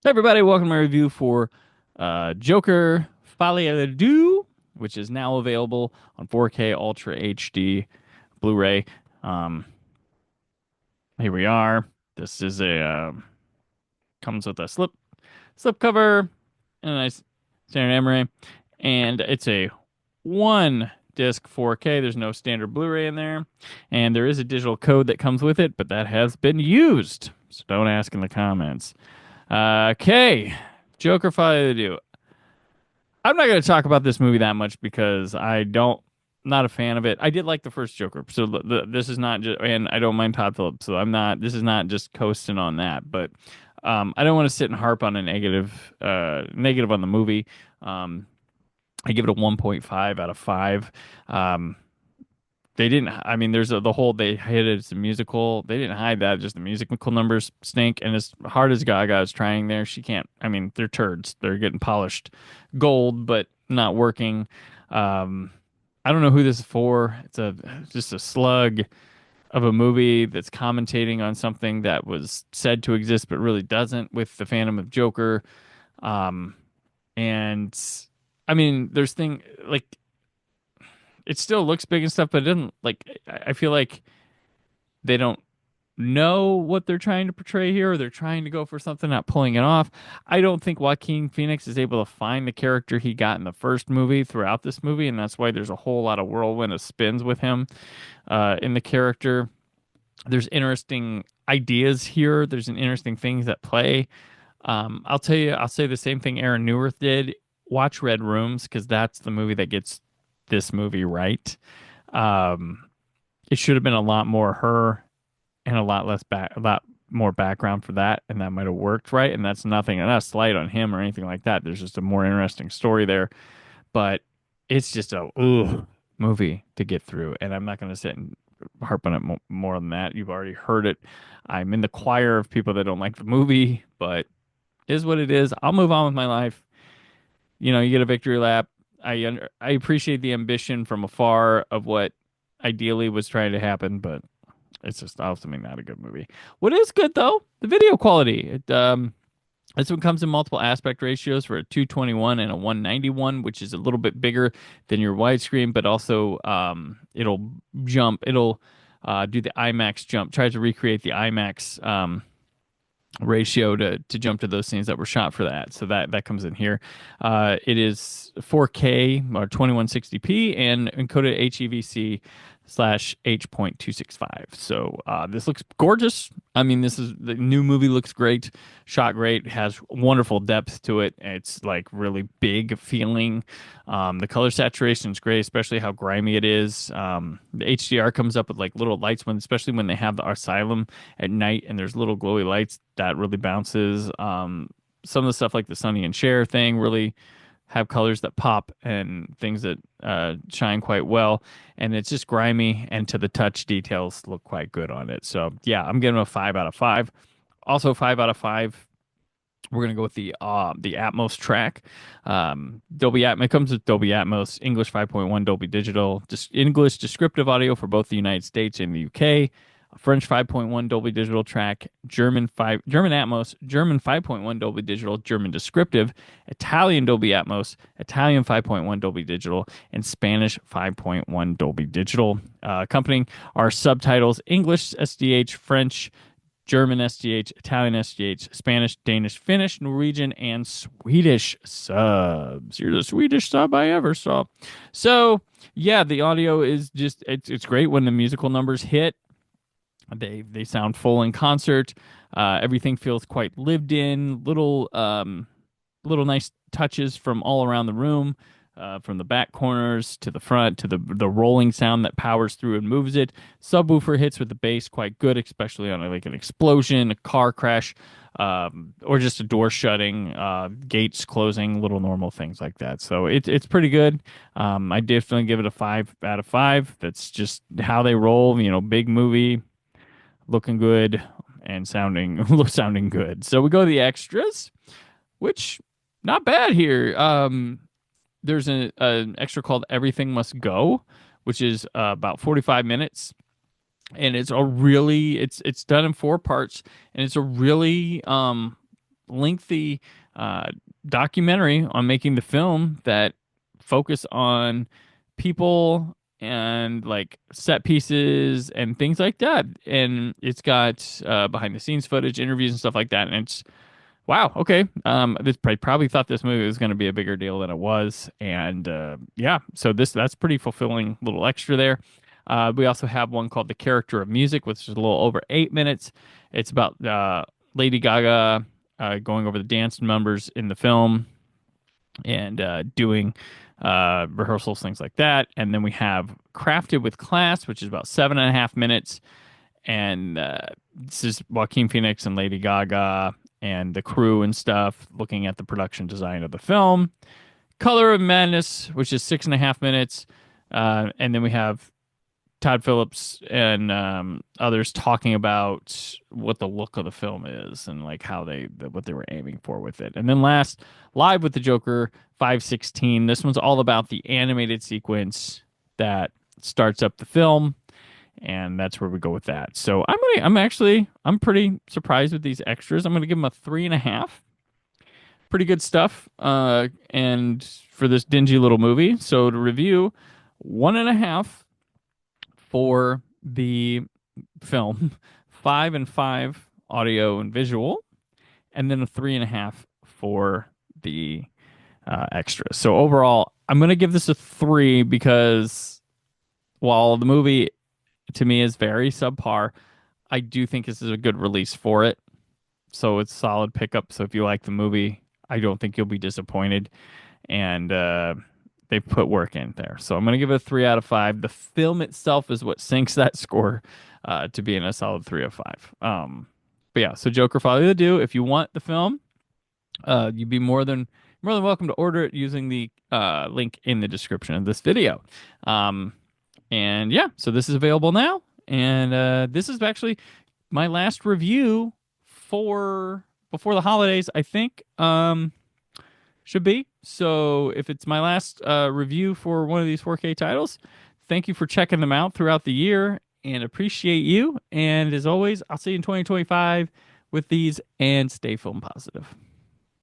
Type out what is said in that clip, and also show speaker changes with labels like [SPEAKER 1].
[SPEAKER 1] Hey everybody, welcome to my review for Joker Folie, Deux, which is now available on 4K Ultra HD Blu-ray. Um, Here we are. This is a comes with a slip cover and a nice standard emery, and it's a one disc 4K. There's no standard Blu-ray in there, and there is a digital code that comes with it, but that has been used, so don't ask in the comments. Okay, Joker Folie, Deux. I'm not going to talk about this movie that much because not a fan of it. I did like the first Joker, so this is not just, and I don't mind Todd Phillips, so I'm not. This is not just coasting on that, but I don't want to sit and harp on a negative on the movie. I give it a 1.5 out of 5. Um, they didn't. I mean, the whole they hid it. It's a musical. They didn't hide that. Just the musical numbers stink. And as hard as Gaga is trying there, she can't. I mean, they're turds. They're getting polished gold, but not working. Um, I don't know who this is for. Just a slug of a movie that's commentating on something that was said to exist but really doesn't, with the Phantom of Joker. Um, and I mean, there's thing like it still looks big and stuff, but it doesn't like. I feel like they don't know what they're trying to portray here, or they're trying to go for something, not pulling it off. I don't think Joaquin Phoenix is able to find the character he got in the first movie throughout this movie, and that's why there's a whole lot of whirlwind of spins with him in the character. There's interesting ideas here. There's an interesting things that play. I'll tell you, I'll say the same thing Aaron Newirth did. Watch Red Rooms because that's the movie that gets this movie right. Um, it should have been a lot more her and a lot more background for that, and that might have worked right. And that's nothing, and not a slight on him or anything like that. There's just a more interesting story there, but it's just a movie to get through, and I'm not going to sit and harp on it more than that. You've already heard it. I'm in the choir of people that don't like the movie, but it is what it is. I'll move on with my life. You get a victory lap. I appreciate the ambition from afar of what ideally was trying to happen, but it's just ultimately not a good movie. What is good though, the video quality. This one comes in multiple aspect ratios for a 221 and a 191, which is a little bit bigger than your widescreen, but also it'll do the IMAX jump, tries to recreate the IMAX ratio to jump to those scenes that were shot for that. So that comes in here. It is 4K or 2160p and encoded HEVC slash H.265. So this looks gorgeous. I mean, this is the new movie, looks great, shot great, has wonderful depth to it. It's like really big feeling. The color saturation is great, especially how grimy it is. The HDR comes up with like little lights especially when they have the asylum at night and there's little glowy lights that really bounces. Some of the stuff like the Sonny and Cher thing really have colors that pop and things that shine quite well. And it's just grimy, and to the touch, details look quite good on it. So yeah, I'm giving it a 5 out of 5. Also 5 out of 5. We're gonna go with the Atmos track. Dolby Atmos, it comes with Dolby Atmos, English 5.1, Dolby Digital, just English descriptive audio for both the United States and the UK. French 5.1 Dolby Digital track, German Atmos, German 5.1 Dolby Digital, German descriptive, Italian Dolby Atmos, Italian 5.1 Dolby Digital, and Spanish 5.1 Dolby Digital. Accompanying are subtitles: English SDH, French, German SDH, Italian SDH, Spanish, Danish, Finnish, Norwegian, and Swedish subs. You're the Swedish sub I ever saw. So yeah, the audio is just it's great when the musical numbers hit. They sound full in concert. Everything feels quite lived in. Little nice touches from all around the room, from the back corners to the front to the rolling sound that powers through and moves it. Subwoofer hits with the bass quite good, especially on like an explosion, a car crash, or just a door shutting, gates closing, little normal things like that. So it's pretty good. I definitely give it a 5 out of 5. That's just how they roll. Big movie, looking good and sounding good. So we go to the extras, which not bad here. There's an extra called Everything Must Go, which is about 45 minutes, and it's done in 4 parts, and it's a really lengthy uh, documentary on making the film that focus on people and like set pieces and things like that. And it's got behind the scenes footage, interviews, and stuff like that. And it's wow, okay. I probably thought this movie was going to be a bigger deal than it was, and yeah, so that's pretty fulfilling little extra there. We also have one called The Character of Music, which is a little over 8 minutes. It's about Lady Gaga going over the dance numbers in the film and doing rehearsals, things like that. And then we have Crafted with Class, which is about 7.5 minutes, and this is Joaquin Phoenix and Lady Gaga and the crew and stuff looking at the production design of the film. Color of Madness, which is 6.5 minutes, and then we have Todd Phillips and others talking about what the look of the film is and like what they were aiming for with it. And then last, Live with the Joker 516. This one's all about the animated sequence that starts up the film, and that's where we go with that. So I'm pretty surprised with these extras. I'm gonna give them a 3.5. Pretty good stuff. And for this dingy little movie. So to review, 1.5 for the film, 5 and 5 audio and visual, and then a 3.5 for the extras. So overall, I'm gonna give this a 3 because while the movie to me is very subpar, I do think this is a good release for it. So it's solid pickup. So if you like the movie, I don't think you'll be disappointed. And they put work in there. So I'm going to give it a 3 out of 5. The film itself is what sinks that score to being a solid 3 of 5. But yeah, so Joker Folie to Do. If you want the film, you'd be more than welcome to order it using the link in the description of this video. And yeah, so this is available now. And this is actually my last review for before the holidays, I think. Should be. So if it's my last review for one of these 4K titles, thank you for checking them out throughout the year and appreciate you. And as always, I'll see you in 2025 with these, and stay film positive.